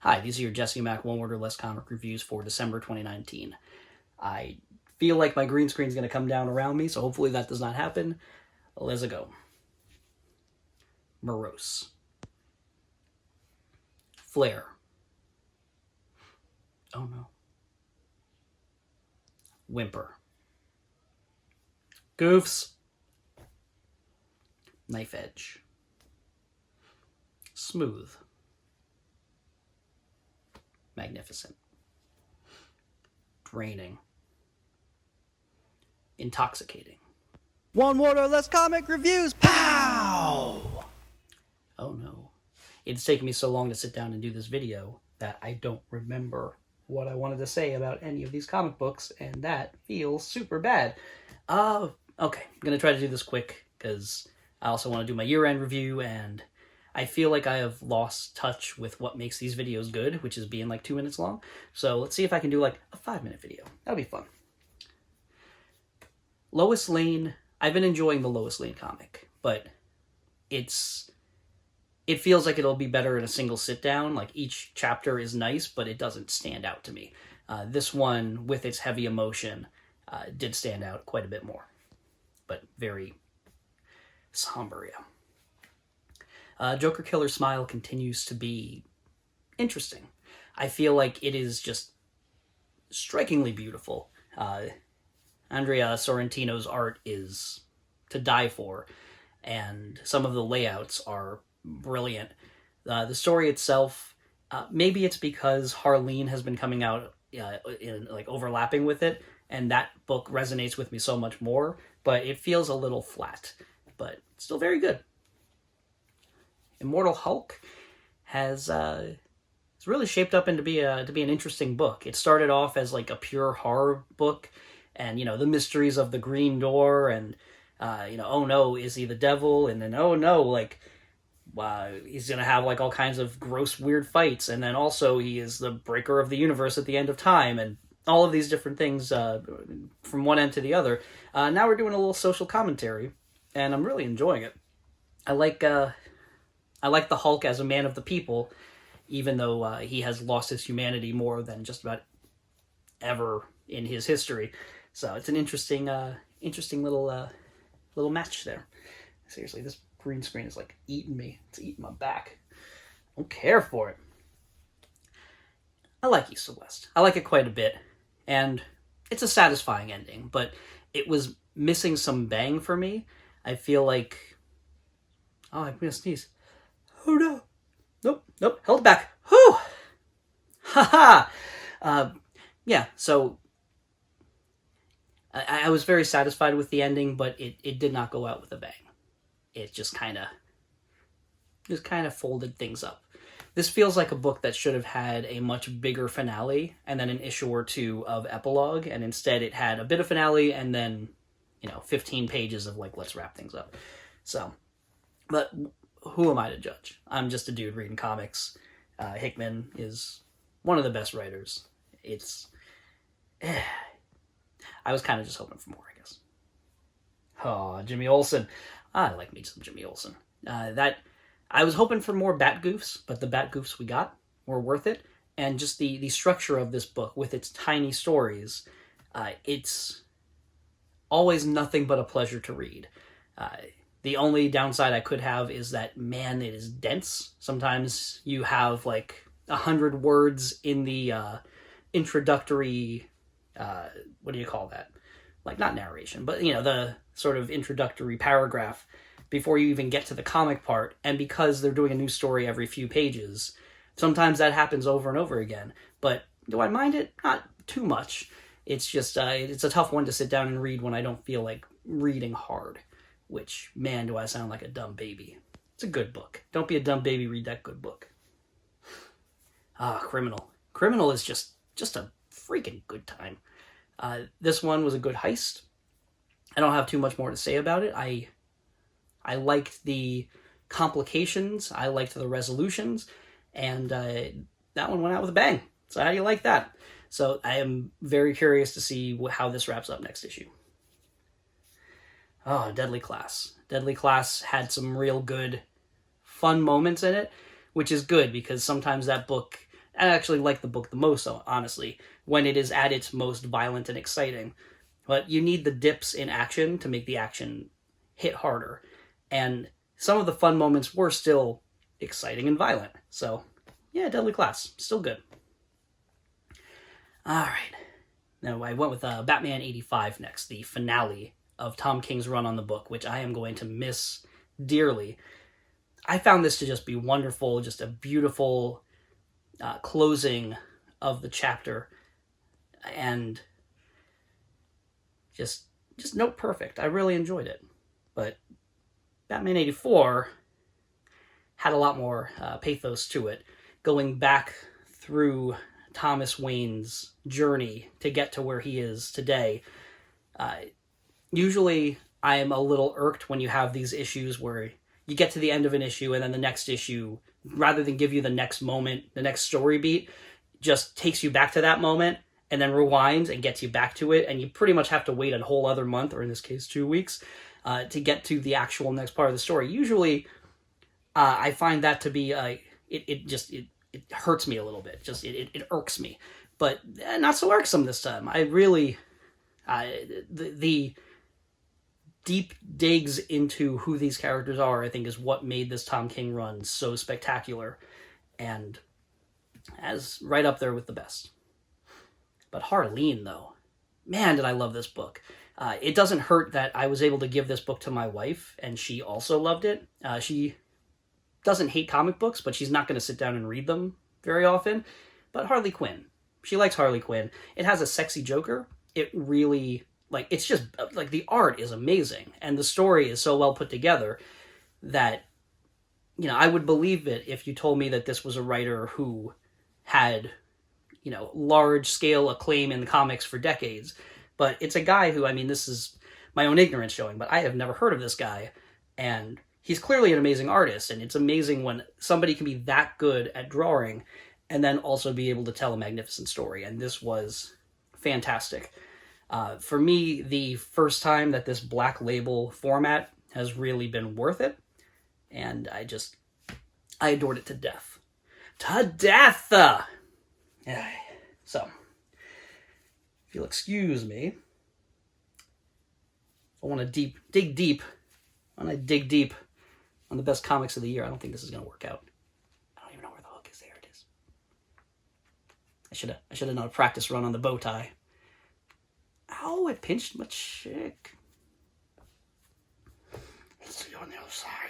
Hi, these are your Jesse Mack One Word or Less comic reviews for December 2019. I feel like my green screen is going to come down around me, so hopefully that does not happen. Let's go. Morose. Flare. Oh no. Whimper. Goofs. Knife edge. Smooth. Magnificent. Draining. Intoxicating. One word or less comic reviews. Pow! Oh no. It's taken me so long to sit down and do this video that I don't remember what I wanted to say about any of these comic books, and that feels super bad. Okay, I'm gonna try to do this quick, because I also want to do my year-end review, and I feel like I have lost touch with what makes these videos good, which is being like 2 minutes long. So let's see if I can do like a 5-minute video. That'll be fun. Lois Lane, I've been enjoying the Lois Lane comic, but it feels like it'll be better in a single sit-down. Like, each chapter is nice, but it doesn't stand out to me. This one, with its heavy emotion, did stand out quite a bit more, but very somber, yeah. Joker Killer Smile continues to be interesting. I feel like it is just strikingly beautiful. Andrea Sorrentino's art is to die for, and some of the layouts are brilliant. The story itself, maybe it's because Harleen has been coming out in like overlapping with it, and that book resonates with me so much more, but it feels a little flat, but still very good. Immortal Hulk has it's really shaped up into be an interesting book. It started off as like a pure horror book, and the mysteries of the green door, and oh no, is he the devil? And then oh no, like he's gonna have like all kinds of gross weird fights, and then also he is the breaker of the universe at the end of time, and all of these different things from one end to the other. Now we're doing a little social commentary, and I'm really enjoying it. I like the Hulk as a man of the people, even though he has lost his humanity more than just about ever in his history. So it's an interesting little match there. Seriously, this green screen is like eating me. It's eating my back. I don't care for it. I like East of West. I like it quite a bit, and it's a satisfying ending, but it was missing some bang for me. I feel like... Oh, I'm gonna sneeze. Oh no. Nope. Held back. Whew. Haha. Yeah, so I was very satisfied with the ending, but it did not go out with a bang. It just kind of folded things up. This feels like a book that should have had a much bigger finale and then an issue or two of epilogue, and instead it had a bit of finale and then 15 pages of like, let's wrap things up. So, but who am I to judge? I'm just a dude reading comics. Hickman is one of the best writers. I was kind of just hoping for more, I guess. Oh, Jimmy Olsen. I like me some Jimmy Olsen. I was hoping for more bat goofs, but the bat goofs we got were worth it. And just the structure of this book with its tiny stories, it's always nothing but a pleasure to read. The only downside I could have is that, man, it is dense. Sometimes you have like 100 words in the introductory, what do you call that? Like, not narration, but the sort of introductory paragraph before you even get to the comic part. And because they're doing a new story every few pages, sometimes that happens over and over again. But do I mind it? Not too much. It's just, it's a tough one to sit down and read when I don't feel like reading hard. Which, man, do I sound like a dumb baby. It's a good book. Don't be a dumb baby, read that good book. Criminal. Criminal is just a freaking good time. This one was a good heist. I don't have too much more to say about it. I liked the complications. I liked the resolutions. And that one went out with a bang. So how do you like that? So I am very curious to see how this wraps up next issue. Oh, Deadly Class. Deadly Class had some real good, fun moments in it, which is good because sometimes that book I actually like the book the most, honestly, when it is at its most violent and exciting. But you need the dips in action to make the action hit harder. And some of the fun moments were still exciting and violent. So, yeah, Deadly Class, still good. All right. Now, I went with Batman 85 next, the finale of Tom King's run on the book, which I am going to miss dearly. I found this to just be wonderful, just a beautiful closing of the chapter, and just note perfect. I really enjoyed it. But Batman 84 had a lot more pathos to it, going back through Thomas Wayne's journey to get to where he is today. Usually I am a little irked when you have these issues where you get to the end of an issue and then the next issue, rather than give you the next moment, the next story beat, just takes you back to that moment and then rewinds and gets you back to it, and you pretty much have to wait a whole other month, or in this case 2 weeks, to get to the actual next part of the story. Usually I find that to be it hurts me a little bit. It irks me, but not so irksome this time. I really the deep digs into who these characters are, I think, is what made this Tom King run so spectacular, and as right up there with the best. But Harleen, though, man, did I love this book. It doesn't hurt that I was able to give this book to my wife, and she also loved it. She doesn't hate comic books, but she's not going to sit down and read them very often. But Harley Quinn. She likes Harley Quinn. It has a sexy Joker. It really, it's just, the art is amazing. And the story is so well put together that, I would believe it if you told me that this was a writer who had, large-scale acclaim in the comics for decades. But it's a guy who, this is my own ignorance showing, but I have never heard of this guy. And he's clearly an amazing artist, and it's amazing when somebody can be that good at drawing and then also be able to tell a magnificent story. And this was fantastic. For me, the first time that this Black Label format has really been worth it, and I adored it to death. To death! So, if you'll excuse me, I want to dig deep on the best comics of the year. I don't think this is going to work out. I don't even know where the hook is. There it is. I should have done a practice run on the bow tie. Ow, it pinched my chick. Let's see on the other side.